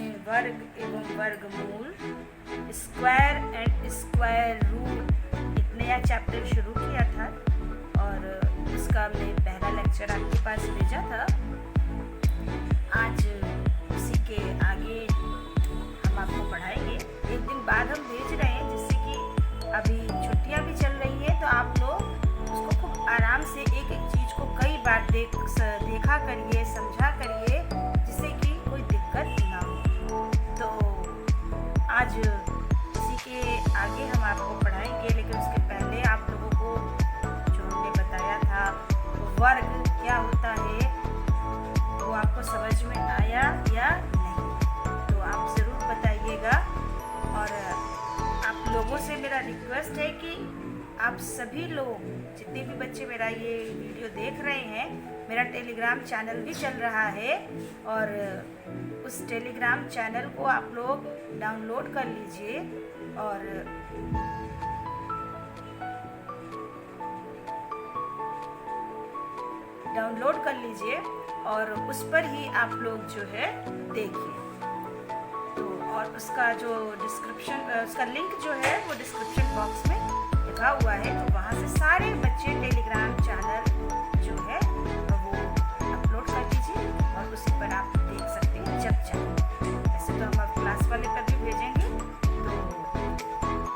में वर्ग एवं वर्गमूल, स्क्वायर एंड स्क्वायर रूट एक नया चैप्टर शुरू किया था और उसका हमने पहला लेक्चर आपके पास भेजा था। आज उसी के आगे हम आपको पढ़ाएंगे। एक दिन बाद हम भेज रहे हैं जिससे कि अभी छुट्टियां भी चल रही है, तो आप लोग उसको खूब आराम से एक एक चीज़ को कई बार देखा करिए, समझा करिए, जिससे कि कोई दिक्कत ना हो। तो आज इसी के आगे हम आपको पढ़ाएंगे, लेकिन उसके पहले आप लोगों को जो हमने बताया था वर्ग क्या होता है वो आपको समझ में आया या नहीं, तो आप ज़रूर बताइएगा। और आप लोगों से मेरा रिक्वेस्ट है कि आप सभी लोग, जितने भी बच्चे मेरा ये वीडियो देख रहे हैं, मेरा टेलीग्राम चैनल भी चल रहा है और उस टेलीग्राम चैनल को आप लोग डाउनलोड कर लीजिए और उस पर ही आप लोग जो है देखिए। तो और उसका जो उसका लिंक जो है वो डिस्क्रिप्शन बॉक्स में लिखा हुआ है, तो वहाँ से सारे बच्चे टेलीग्राम चैनल जो है वो अपलोड कर दीजिए और उसी पर आप देख सकते हैं जब चाहे। वैसे तो हम क्लास वाले पर भी भेजेंगे, तो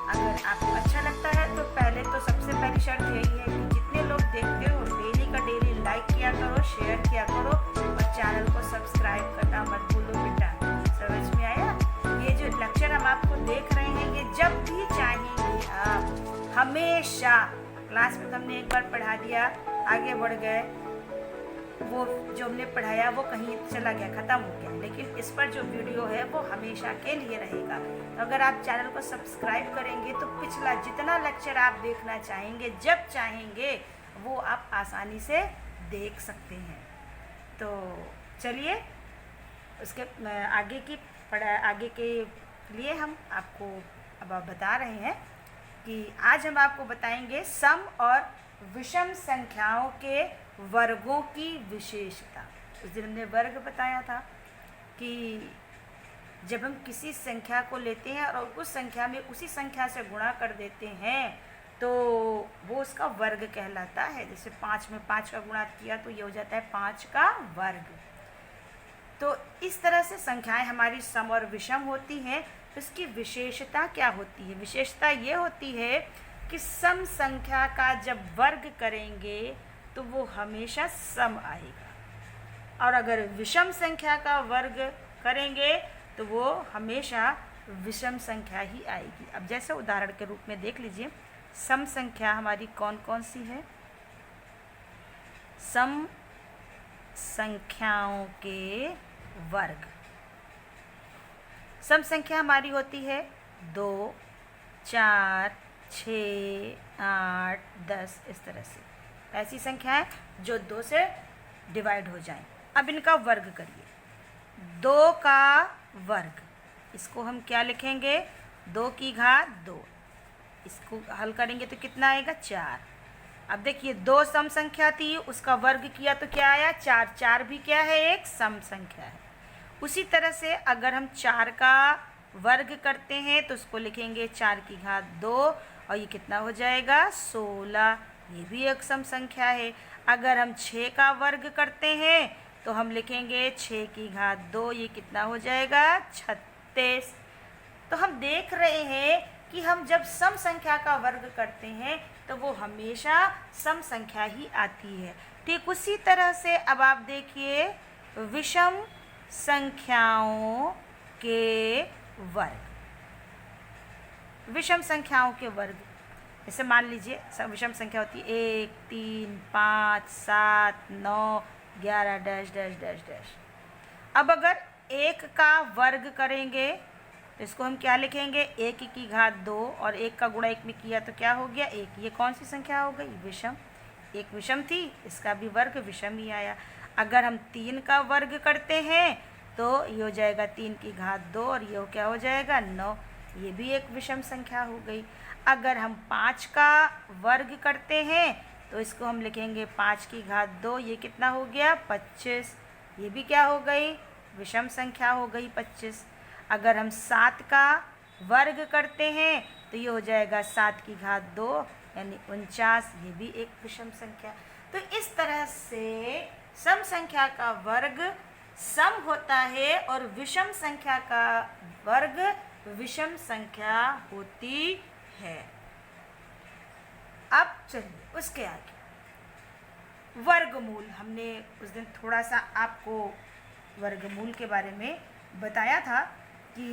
अगर आपको अच्छा लगता है तो पहले तो सबसे पहली शर्त यही है कि जितने लोग देखते हो डेली का डेली लाइक किया करो, शेयर किया करो और चैनल को सब्सक्राइब करना मत भूलो बेटा। समझ में आया? ये जो लेक्चर हम आपको देख रहे हैं ये जब भी चाहेंगे आप, हमेशा। क्लास में तो हमने एक बार पढ़ा दिया, आगे बढ़ गए, वो जो हमने पढ़ाया वो कहीं चला गया, ख़त्म हो गया, लेकिन इस पर जो वीडियो है वो हमेशा के लिए रहेगा। तो अगर आप चैनल को सब्सक्राइब करेंगे तो पिछला जितना लेक्चर आप देखना चाहेंगे, जब चाहेंगे, वो आप आसानी से देख सकते हैं। तो चलिए उसके आगे के लिए हम आपको अब बता रहे हैं कि आज हम आपको बताएंगे सम और विषम संख्याओं के वर्गों की विशेषता। उस दिन हमने वर्ग बताया था कि जब हम किसी संख्या को लेते हैं और उस संख्या में उसी संख्या से गुणा कर देते हैं तो वो उसका वर्ग कहलाता है। जैसे 5 में 5 का गुणा किया तो ये हो जाता है 5 का वर्ग। तो इस तरह से संख्याएं हमारी सम और विषम होती हैं। इसकी विशेषता क्या होती है? विशेषता ये होती है कि सम संख्या का जब वर्ग करेंगे तो वो हमेशा सम आएगा, और अगर विषम संख्या का वर्ग करेंगे तो वो हमेशा विषम संख्या ही आएगी। अब जैसे उदाहरण के रूप में देख लीजिए, सम संख्या हमारी कौन कौन सी है? सम संख्याओं के वर्ग। सम संख्या हमारी होती है 2, 4, 6, 8, 10, इस तरह से ऐसी संख्याएं जो 2 से डिवाइड हो जाएं। अब इनका वर्ग करिए। 2 का वर्ग, इसको हम क्या लिखेंगे? 2 की घात 2। इसको हल करेंगे तो कितना आएगा? 4। अब देखिए 2 सम संख्या थी, उसका वर्ग किया तो क्या आया? 4। 4 भी क्या है? एक सम संख्या है। उसी तरह से अगर हम 4 का वर्ग करते हैं तो उसको लिखेंगे 4 की घात 2 और ये कितना हो जाएगा? 16। ये भी एक सम संख्या है। अगर हम 6 का वर्ग करते हैं तो हम लिखेंगे 6 की घात 2, ये कितना हो जाएगा? 36। तो हम देख रहे हैं कि हम जब सम संख्या का वर्ग करते हैं तो वो हमेशा सम संख्या ही आती है। ठीक उसी तरह से अब आप देखिए विषम संख्याओं के वर्ग। विषम संख्याओं के वर्ग, जैसे मान लीजिए विषम संख्या होती है 1, 3, 5, 7, 9, 11 डैश डैश डैश डैश। अब अगर 1 का वर्ग करेंगे तो इसको हम क्या लिखेंगे? 1 की घात 2 और 1 का गुणा 1 में किया तो क्या हो गया? 1। ये कौन सी संख्या हो गई? विषम। 1 विषम थी, इसका भी वर्ग विषम ही आया। अगर हम 3 का वर्ग करते हैं तो ये हो जाएगा 3 की घात 2 और ये क्या हो जाएगा? 9। ये भी एक विषम संख्या हो गई। अगर हम 5 का वर्ग करते हैं तो इसको हम लिखेंगे 5 की घात 2, ये कितना हो गया? 25। ये भी क्या हो गई? विषम संख्या हो गई 25। अगर हम 7 का वर्ग करते हैं तो ये हो जाएगा 7 की घात 2 यानी 49, ये भी एक विषम संख्या। तो इस तरह से सम संख्या का वर्ग सम होता है और विषम संख्या का वर्ग विषम संख्या होती है। अब चलिए उसके आगे वर्गमूल। हमने उस दिन थोड़ा सा आपको वर्गमूल के बारे में बताया था कि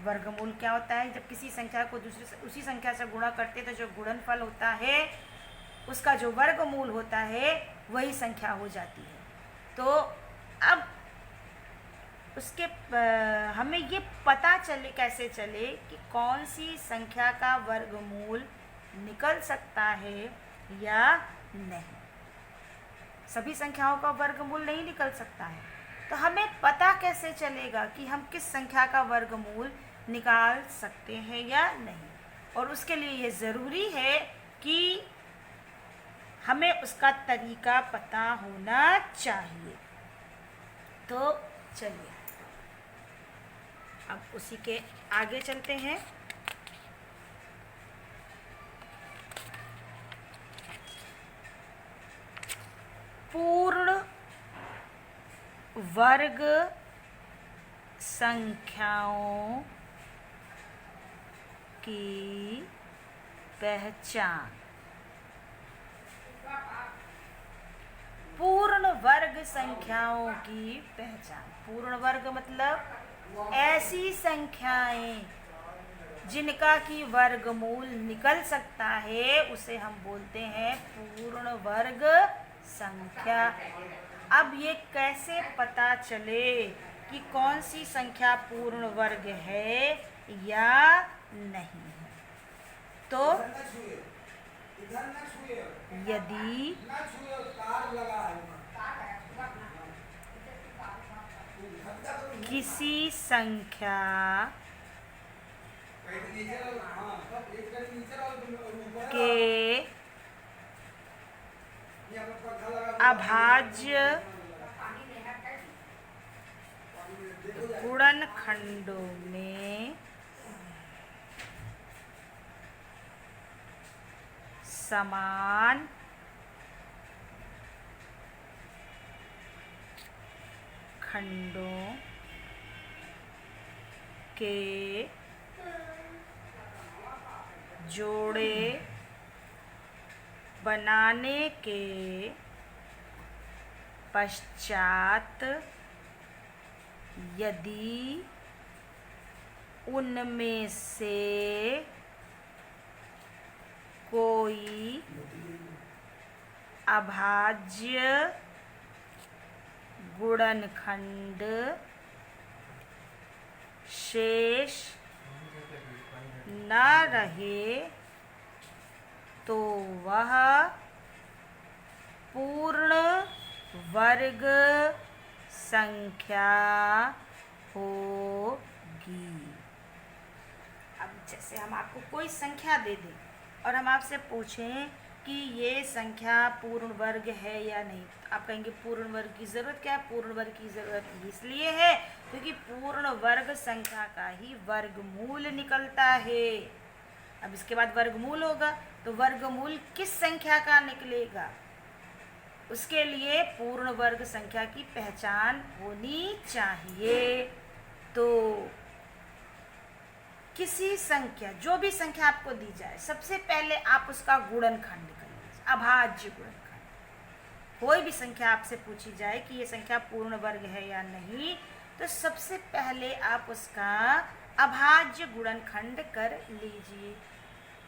वर्गमूल क्या होता है। जब किसी संख्या को उसी संख्या से गुणा करते तो जो गुणनफल होता है उसका जो वर्गमूल होता है वही संख्या हो जाती है। तो अब उसके हमें ये पता चले कैसे चले कि कौन सी संख्या का वर्गमूल निकल सकता है या नहीं। सभी संख्याओं का वर्गमूल नहीं निकल सकता है, तो हमें पता कैसे चलेगा कि हम किस संख्या का वर्गमूल निकाल सकते हैं या नहीं। और उसके लिए ये ज़रूरी है कि हमें उसका तरीका पता होना चाहिए। तो चलिए अब उसी के आगे चलते हैं। पूर्ण वर्ग संख्याओं की पहचान। पूर्ण वर्ग संख्याओं की पहचान। पूर्ण वर्ग मतलब ऐसी संख्याएं जिनका की वर्गमूल निकल सकता है उसे हम बोलते हैं पूर्ण वर्ग संख्या। अब ये कैसे पता चले कि कौन सी संख्या पूर्ण वर्ग है या नहीं है। तो यदि किसी संख्या के अभाज्य गुणनखंडों में समान खंडों के जोड़े बनाने के पश्चात यदि उनमें से कोई अभाज्य गुणनखंड शेष न रहे तो वह पूर्ण वर्ग संख्या होगी। अब जैसे हम आपको कोई संख्या दे दें और हम आपसे पूछें कि ये संख्या पूर्ण वर्ग है या नहीं, आप कहेंगे पूर्ण वर्ग की ज़रूरत क्या है। पूर्ण वर्ग की ज़रूरत इसलिए है क्योंकि पूर्ण वर्ग संख्या का ही वर्गमूल निकलता है। अब इसके बाद वर्गमूल होगा तो वर्गमूल किस संख्या का निकलेगा, उसके लिए पूर्ण वर्ग संख्या की पहचान होनी चाहिए। तो किसी संख्या, जो भी संख्या आपको दी जाए, सबसे पहले आप उसका गुणनखंड कर लीजिए, अभाज्य गुणनखंड। कोई भी संख्या आपसे पूछी जाए कि ये संख्या पूर्ण वर्ग है या नहीं, तो सबसे पहले आप उसका अभाज्य गुणनखंड कर लीजिए।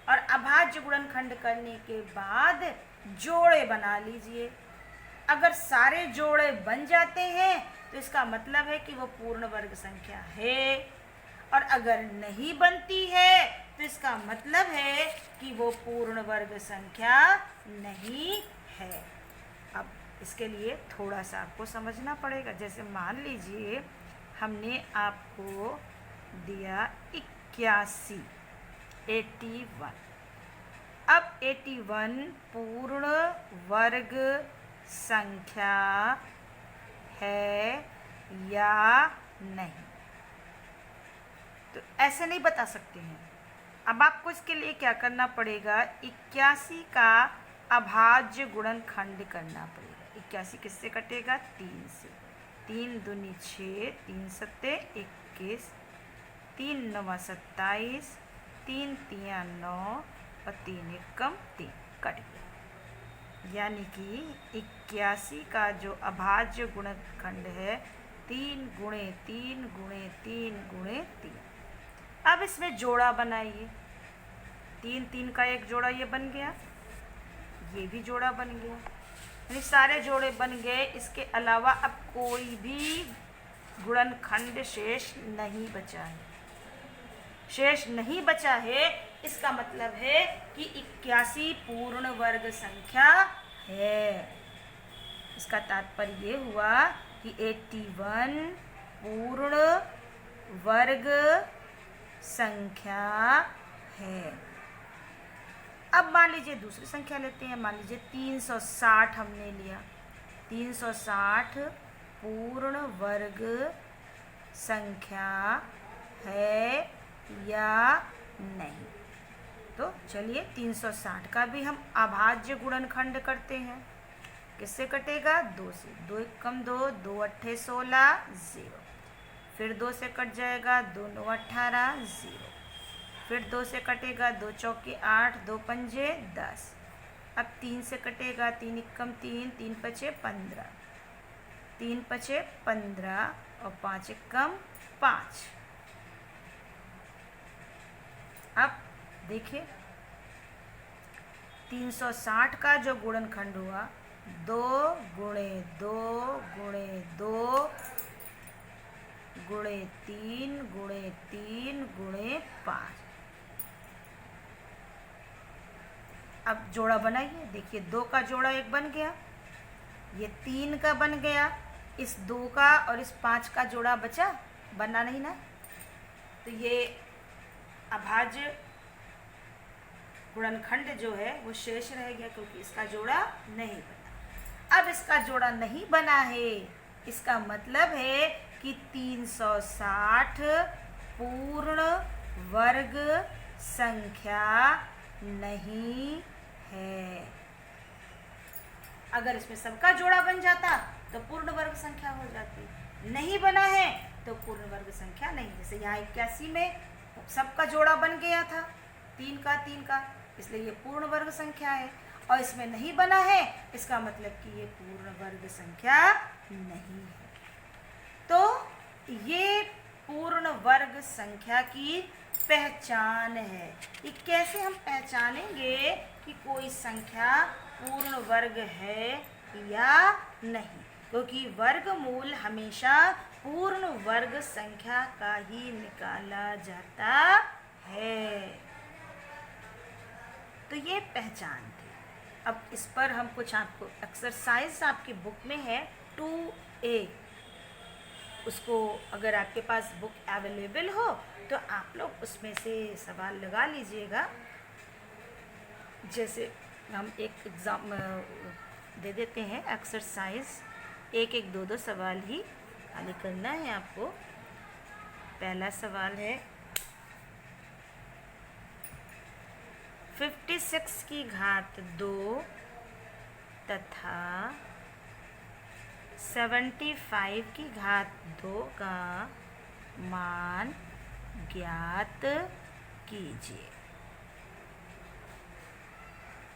और अभाज्य गुणनखंड करने के बाद जोड़े बना लीजिए। अगर सारे जोड़े बन जाते हैं तो इसका मतलब है कि वो पूर्ण वर्ग संख्या है, और अगर नहीं बनती है तो इसका मतलब है कि वो पूर्ण वर्ग संख्या नहीं है। अब इसके लिए थोड़ा सा आपको समझना पड़ेगा। जैसे मान लीजिए हमने आपको दिया 81, 81। अब 81 पूर्ण वर्ग संख्या है या नहीं। तो ऐसे नहीं बता सकते हैं। अब आपको इसके लिए क्या करना पड़ेगा, 81 का अभाज्य गुणनखंड करना पड़ेगा। 81 किससे कटेगा, 3 से। 3 दूनी 6, 3 सत्ते 21, 3 नवा 27, 3 तिया 9 और 3 एकम 3, कट गया। यानी कि 81 का जो अभाज्य गुणनखंड है 3 गुणे 3 गुणे 3 गुणे 3। अब इसमें जोड़ा बनाइए। 3 3 का एक जोड़ा ये बन गया, ये भी जोड़ा बन गया, यानी सारे जोड़े बन गए। इसके अलावा अब कोई भी गुणनखंड शेष नहीं बचा है। शेष नहीं बचा है, इसका मतलब है कि 81 पूर्ण वर्ग संख्या है। इसका तात्पर्य ये हुआ कि 81 पूर्ण वर्ग संख्या है। अब मान लीजिए दूसरी संख्या लेते हैं। मान लीजिए 360 हमने लिया। 360 पूर्ण वर्ग संख्या है या नहीं। तो चलिए 360 का भी हम अभाज्य गुणनखंड करते हैं। किससे कटेगा, 2 से। 2 एकम 2, 2 अट्ठे 16, 0। फिर 2 से कट जाएगा, 2 9 18, 0। फिर 2 से कटेगा, 2 चौके 8, 2 पंजे 10। अब 3 से कटेगा, 3 एकम 3, 3 पचे 15, 3 पचे 15 और 5 एकम 5। अब देखिए 360 का जो गुणनखंड हुआ 2 गुणे 2 गुणे 2 गुणे 3 गुणे 3 गुणे 5। अब जोड़ा बनाइए। देखिए 2 का जोड़ा एक बन गया, ये 3 का बन गया, इस 2 का और इस 5 का जोड़ा बचा, बना नहीं ना। तो ये अभाज्य गुणनखंड जो है वो शेष रह गया क्योंकि इसका जोड़ा नहीं बना। अब इसका जोड़ा नहीं बना है, इसका मतलब है कि 360 पूर्ण वर्ग संख्या नहीं है। अगर इसमें सबका जोड़ा बन जाता तो पूर्ण वर्ग संख्या हो जाती, नहीं बना है तो पूर्ण वर्ग संख्या नहीं। जैसे यहाँ 81 में सबका जोड़ा बन गया था, 3 का 3 का, इसलिए ये पूर्ण वर्ग संख्या है। और इसमें नहीं बना है, इसका मतलब कि ये पूर्ण वर्ग संख्या नहीं है। तो ये पूर्ण वर्ग संख्या की पहचान है। ये कैसे हम पहचानेंगे कि कोई संख्या पूर्ण वर्ग है या नहीं, क्योंकि वर्गमूल हमेशा पूर्ण वर्ग संख्या का ही निकाला जाता है। तो ये पहचान थी। अब इस पर हम कुछ आपको एक्सरसाइज आपकी बुक में है 2A, उसको अगर आपके पास बुक अवेलेबल हो तो आप लोग उसमें से सवाल लगा लीजिएगा। जैसे हम एक एग्ज़ाम दे देते हैं एक्सरसाइज, 1 1 2 2 सवाल ही खाली करना है आपको। पहला सवाल है 56 की घात 2 तथा 75 की घात 2 का मान ज्ञात कीजिए।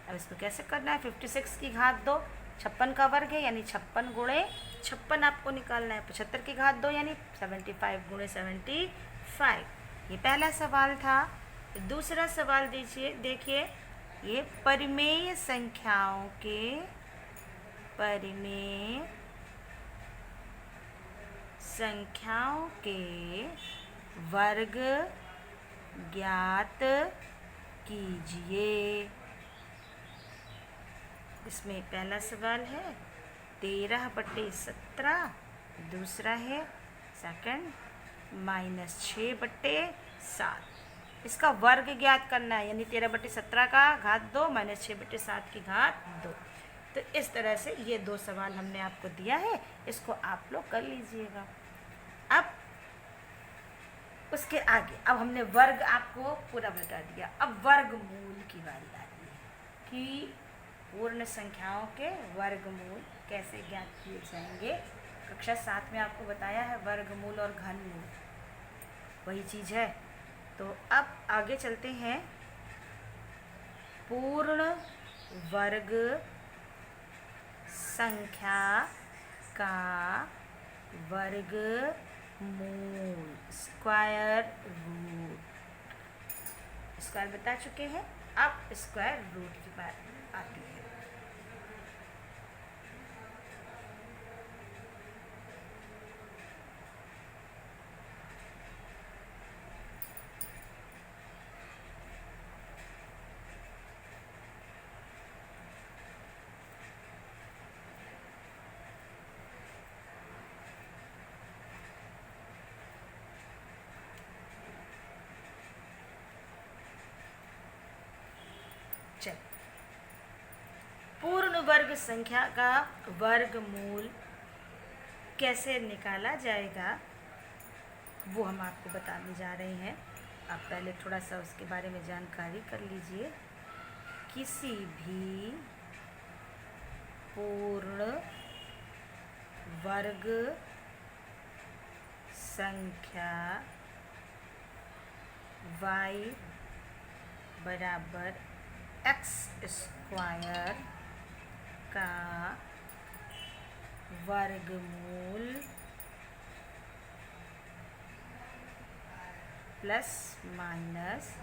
अब इसको कैसे करना है, 56 की घात 2 56 का वर्ग है, यानी 56 गुणे 56 आपको निकालना है। 75 की घात 2 यानी 75 गुणे 75। ये पहला सवाल था। दूसरा सवाल देखिए, ये परिमेय संख्याओं के वर्ग ज्ञात कीजिए। इसमें पहला सवाल है 13/17, दूसरा है सेकंड -6/7। इसका वर्ग ज्ञात करना है, यानी 13/17 का घात 2 -6/7 की घात 2। तो इस तरह से ये 2 सवाल हमने आपको दिया है, इसको आप लोग कर लीजिएगा। अब उसके आगे अब हमने वर्ग आपको पूरा बता दिया। अब वर्गमूल की बारी आती है कि पूर्ण संख्याओं के वर्गमूल कैसे ज्ञात किए जाएंगे। कक्षा 7 में आपको बताया है वर्गमूल और घनमूल वही चीज़ है। तो अब आगे चलते हैं। पूर्ण वर्ग संख्या का वर्गमूल स्क्वायर रूट, स्क्वायर बता चुके हैं। अब स्क्वायर रूट की बात आती है। चल, पूर्ण वर्ग संख्या का वर्गमूल कैसे निकाला जाएगा वो हम आपको बताने जा रहे हैं। आप पहले थोड़ा सा उसके बारे में जानकारी कर लीजिए। किसी भी पूर्ण वर्ग संख्या y बराबर x स्क्वायर का वर्गमूल प्लस माइनस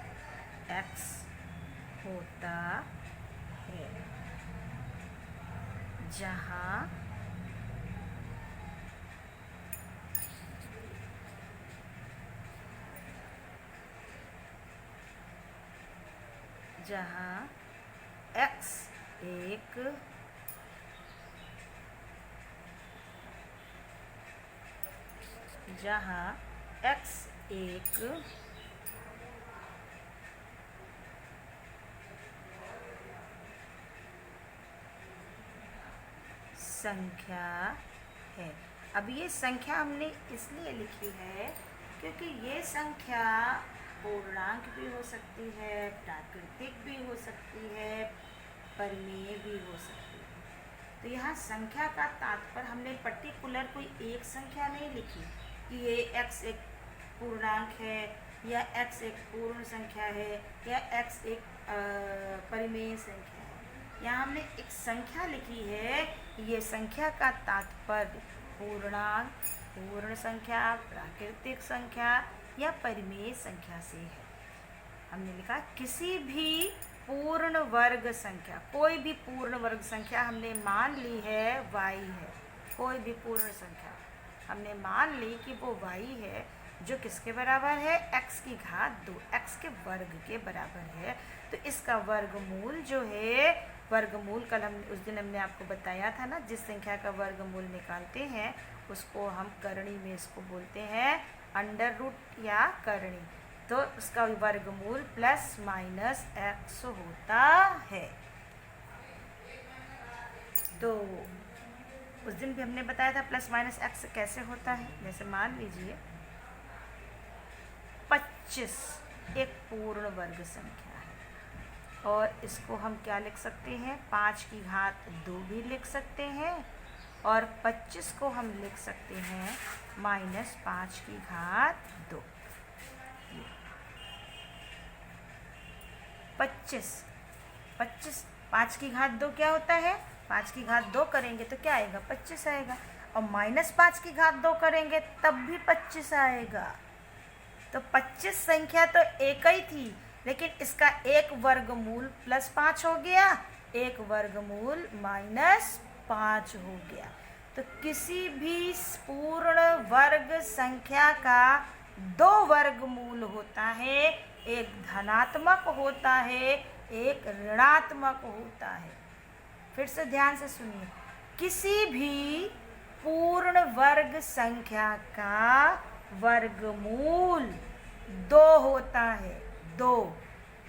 x होता है, जहाँ x एक संख्या है। अब ये संख्या हमने इसलिए लिखी है क्योंकि ये संख्या पूर्णांक भी हो सकती है, प्राकृतिक भी हो सकती है, परिमेय भी हो सकती है। तो यहाँ संख्या का तात्पर्य हमने पर्टिकुलर कोई एक संख्या नहीं लिखी कि ये x एक पूर्णांक है या x एक पूर्ण संख्या है या x एक परिमेय संख्या है। यहाँ हमने एक संख्या लिखी है। ये संख्या का तात्पर्य पूर्णांक, पूर्ण संख्या, प्राकृतिक संख्या या परिमेय संख्या से है। हमने लिखा किसी भी पूर्ण वर्ग संख्या, कोई भी पूर्ण वर्ग संख्या हमने मान ली है y है। कोई भी पूर्ण संख्या हमने मान ली कि वो y है, जो किसके बराबर है, x की घात 2, x के वर्ग के बराबर है। तो इसका वर्गमूल जो है, वर्गमूल कल हम उस दिन हमने आपको बताया था ना, जिस संख्या का वर्गमूल निकालते हैं उसको हम करणी में इसको बोलते हैं अंडर रूट या करणी। तो उसका वर्गमूल प्लस माइनस x होता है। तो उस दिन भी हमने बताया था प्लस माइनस x कैसे होता है। जैसे मान लीजिए 25 एक पूर्ण वर्ग संख्या है और इसको हम क्या लिख सकते हैं, 5 की घात 2 भी लिख सकते हैं और 25 को हम लिख सकते हैं माइनस 5 की घात 2। 25 5 की घात 2 क्या होता है, 5 की घात 2 करेंगे तो क्या आएगा, 25 आएगा। और माइनस 5 की घात 2 करेंगे तब भी 25 आएगा। तो 25 संख्या तो एक ही थी, लेकिन इसका एक वर्गमूल प्लस 5 हो गया, एक वर्गमूल माइनस 5 हो गया। तो किसी भी पूर्ण वर्ग संख्या का 2 वर्गमूल होता है, एक धनात्मक होता है, एक ऋणात्मक होता है। फिर से ध्यान से सुनिए, किसी भी पूर्ण वर्ग संख्या का वर्गमूल 2 होता है, 2,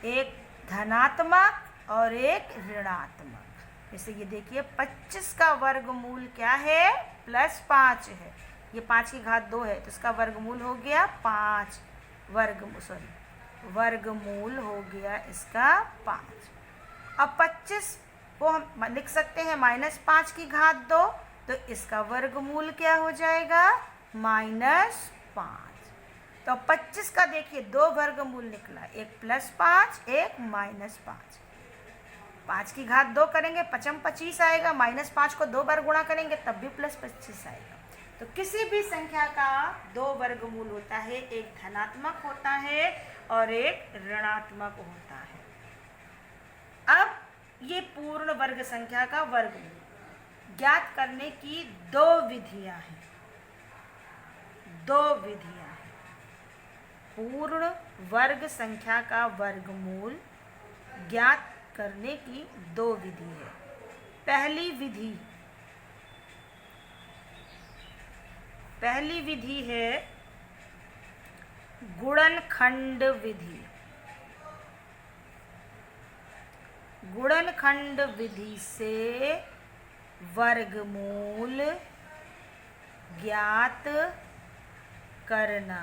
एक धनात्मक और एक ऋणात्मक। जैसे ये देखिए 25 का वर्गमूल क्या है, प्लस 5 है। ये 5 की घात 2 है तो इसका वर्गमूल हो गया 5। वर्गमूल हो गया इसका 5। अब 25 को हम लिख सकते हैं -5 की घात 2, तो इसका वर्गमूल क्या हो जाएगा -5। तो 25 का देखिए 2 वर्गमूल निकला, एक +5 एक -5। 5 की घात 2 करेंगे 25 आएगा, -5 को 2 बार गुणा करेंगे तब भी +25 आएगा। तो किसी भी संख्या का 2 वर्गमूल होता है, एक धनात्मक होता है और एक ऋणात्मक होता है। अब ये पूर्ण वर्ग संख्या का वर्गमूल ज्ञात करने की 2 विधियां हैं। पूर्ण वर्ग संख्या का वर्गमूल ज्ञात करने की 2 विधि है। पहली विधि है गुणनखंड विधि। गुणनखंड विधि से वर्गमूल ज्ञात करना।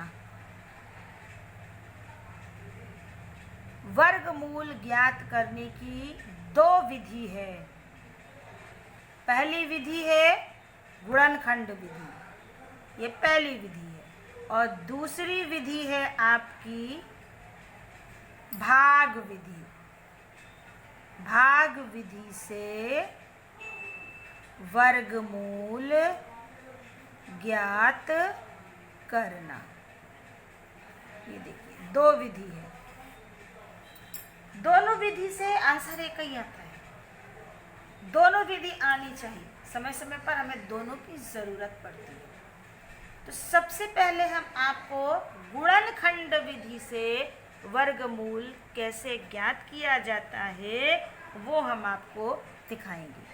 वर्गमूल ज्ञात करने की 2 विधि है। पहली विधि है गुणनखंड विधि, ये पहली विधि है, और दूसरी विधि है आपकी भाग विधि। भाग विधि से वर्गमूल ज्ञात करना। ये देखिए 2 विधि है, दोनों विधि से आंसर एक ही आता है। दोनों विधि आनी चाहिए, समय समय पर हमें दोनों की ज़रूरत पड़ती है। तो सबसे पहले हम आपको गुणनखंड विधि से वर्गमूल कैसे ज्ञात किया जाता है वो हम आपको दिखाएंगे।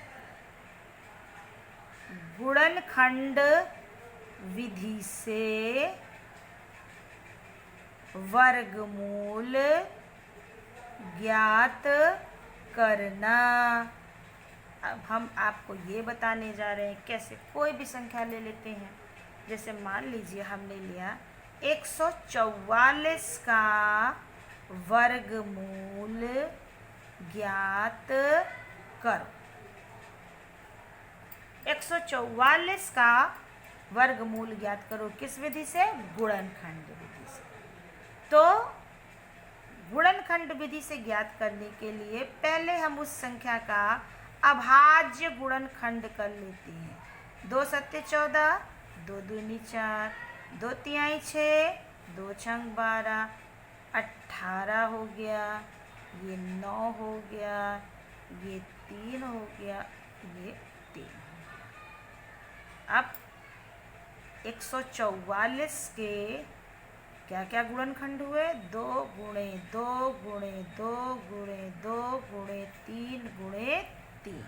गुणनखंड विधि से वर्गमूल ज्ञात करना। अब हम आपको ये बताने जा रहे हैं कैसे। कोई भी संख्या ले लेते हैं, जैसे मान लीजिए हमने लिया 144 का वर्गमूल ज्ञात करो। 144 का वर्गमूल ज्ञात करो किस विधि से? गुणनखंड विधि से। तो गुणनखंड विधि से ज्ञात करने के लिए पहले हम उस संख्या का अभाज्य गुणनखंड कर लेते हैं। 2 सत्ते 14, 2 दूनी 4, 2 तिहाई 6, 2 छंग 12, 18 हो गया, ये 9 हो गया, ये 3 हो गया, ये 3। अब 144 के क्या क्या गुणनखंड हुए? 2 गुणे 2 गुणे 2 गुणे 2 गुणे 3 गुणे 3।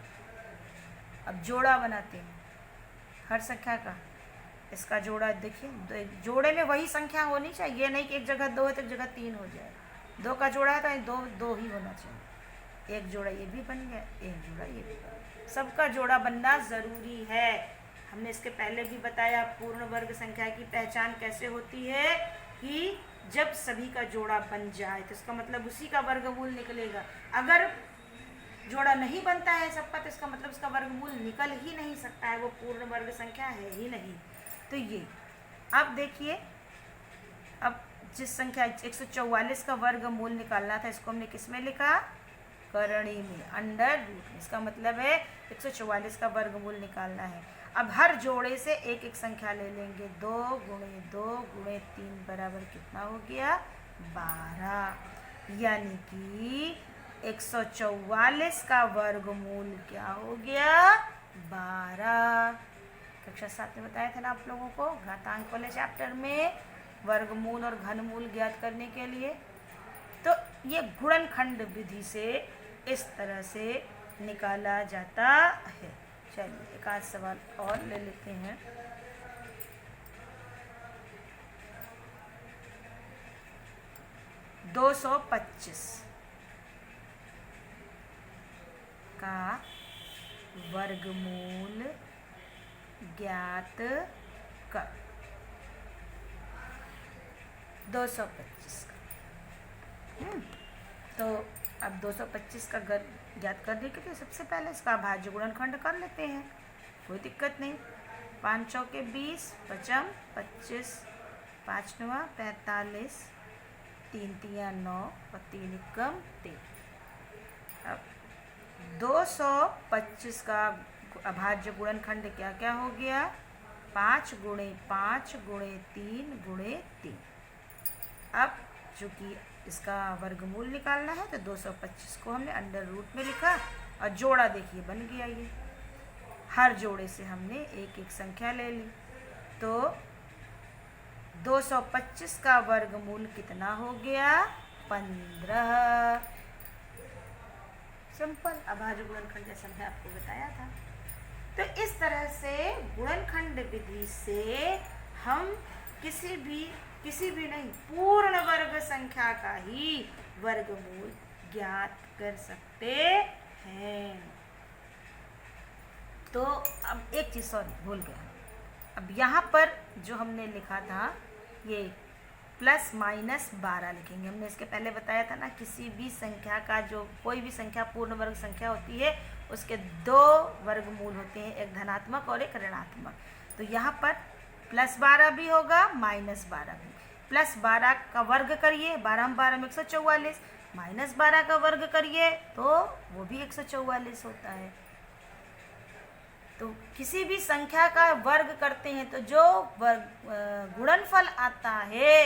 अब जोड़ा बनाते हैं हर संख्या का। इसका जोड़ा देखिए, जोड़े में वही संख्या होनी चाहिए, ये नहीं कि एक जगह 2 है तो एक जगह 3 हो जाए। 2 का जोड़ा है तो 2 ही होना चाहिए। एक जोड़ा ये भी बन गया, एक जोड़ा ये भी बन गया। सबका जोड़ा बनना ज़रूरी है। हमने इसके पहले भी बताया पूर्ण वर्ग संख्या की पहचान कैसे होती है कि जब सभी का जोड़ा बन जाए तो इसका मतलब उसी का वर्गमूल निकलेगा। अगर जोड़ा नहीं बनता है सबका तो इसका मतलब इसका वर्गमूल निकल ही नहीं सकता है, वो पूर्ण वर्ग संख्या है ही नहीं। तो ये अब देखिए, अब जिस संख्या 144 का वर्गमूल निकालना था इसको हमने किस में लिखा? करणी में, अंडर रूट में। इसका मतलब है 144 का वर्गमूल निकालना है। अब हर जोड़े से एक एक संख्या ले लेंगे। 2 गुणे 2 गुणे 3 बराबर कितना हो गया? 12। यानी कि 144 का वर्गमूल क्या हो गया? 12। कक्षा 7 में बताया था ना आप लोगों को घातांक वाले चैप्टर में वर्गमूल और घनमूल ज्ञात करने के लिए। तो ये गुणनखंड विधि से इस तरह से निकाला जाता है। चलिए एक आध सवाल और ले लेते हैं। दो 225 का वर्गमूल ज्ञात कर। 225 का। तो अब 225 का ज्ञात करने के लिए सबसे पहले इसका भाज्य गुणनखंड कर लेते हैं, कोई दिक्कत नहीं। 5 चौके 20, 55, 25, 5 9 45, 3 तिया 9 और 3 एकम 3। अब 225 का अभाज्य गुणनखंड क्या क्या हो गया? 5 गुणे 5 गुणे 3 गुणे 3। अब चूँकि इसका वर्गमूल निकालना है तो 225 को हमने अंडर रूट में लिखा और जोड़ा देखिए बन गया ये। हर जोड़े से हमने एक एक संख्या ले ली। तो 225 का वर्गमूल कितना हो गया? 15। सिंपल अभाज्य गुणनखंड जैसा मैंने आपको बताया था। तो इस तरह से गुणनखंड विधि से हम किसी भी नहीं, पूर्ण वर्ग संख्या का ही वर्गमूल ज्ञात कर सकते हैं। तो अब एक चीज़ भूल गया, अब यहाँ पर जो हमने लिखा था ये +-12 लिखेंगे। हमने इसके पहले बताया था ना, किसी भी संख्या का जो कोई भी संख्या पूर्ण वर्ग संख्या होती है उसके 2 वर्गमूल होते हैं, एक धनात्मक और एक ऋणात्मक। तो यहाँ पर +12 भी होगा, -12 भी। +12 का वर्ग करिए, 12 12 में 144, -12 का वर्ग करिए तो वो भी 144 होता है। तो किसी भी संख्या का वर्ग करते हैं तो जो गुणनफल आता है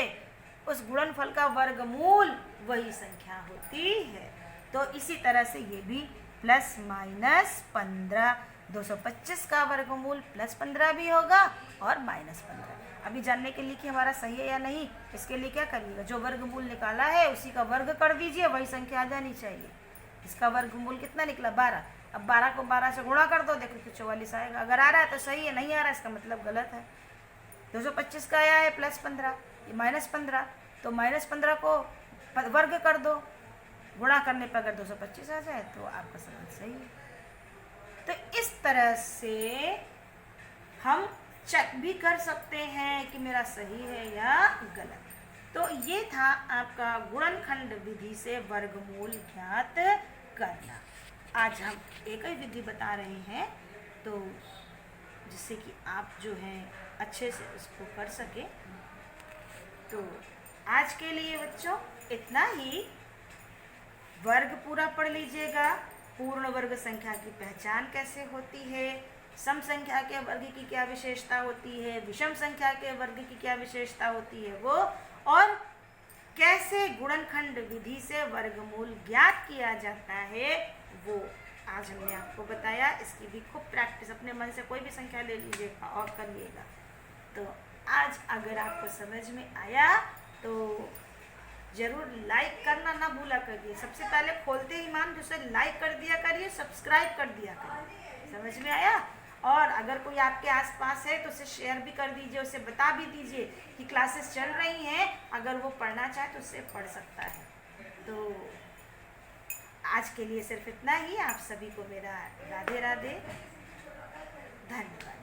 उस गुणनफल का वर्गमूल वही संख्या होती है। तो इसी तरह से ये भी +-15, 225 का वर्गमूल +15 भी होगा और -15। अभी जानने के लिए कि हमारा सही है या नहीं, इसके लिए क्या करिएगा, जो वर्गमूल निकाला है उसी का वर्ग कर दीजिए, वही संख्या आ जानी चाहिए। इसका वर्गमूल कितना निकला? 12। अब 12 को 12 से गुणा कर दो, देखो कि 44 आएगा। अगर आ रहा है तो सही है, नहीं आ रहा है इसका मतलब गलत है। 225 का आया है +15, ये -15, तो -15 को वर्ग कर दो, गुणा करने पर अगर 225 आ जाए तो आपका सवाल सही है। तो इस तरह से हम चेक भी कर सकते हैं कि मेरा सही है या गलत। तो ये था आपका गुणनखंड विधि से वर्गमूल ज्ञात करना। आज हम एक ही विधि बता रहे हैं तो जिससे कि आप जो है अच्छे से इसको कर सके। तो आज के लिए बच्चों इतना ही। वर्ग पूरा पढ़ लीजिएगा, पूर्ण वर्ग संख्या की पहचान कैसे होती है, सम संख्या के वर्ग की क्या विशेषता होती है, विषम संख्या के वर्ग की क्या विशेषता होती है वो, और कैसे गुणनखंड विधि से वर्गमूल ज्ञात किया जाता है वो आज हमने आपको बताया। इसकी भी खूब प्रैक्टिस, अपने मन से कोई भी संख्या ले लीजिएगा और करिएगा। तो आज अगर आपको समझ में आया तो ज़रूर लाइक करना ना भूला करिए। सबसे पहले खोलते ही मान उसे लाइक कर दिया करिए, सब्सक्राइब कर दिया करिए। समझ में आया? और अगर कोई आपके आसपास है तो उसे शेयर भी कर दीजिए, उसे बता भी दीजिए कि क्लासेस चल रही हैं, अगर वो पढ़ना चाहे तो उससे पढ़ सकता है। तो आज के लिए सिर्फ इतना ही। आप सभी को मेरा राधे राधे, धन्यवाद।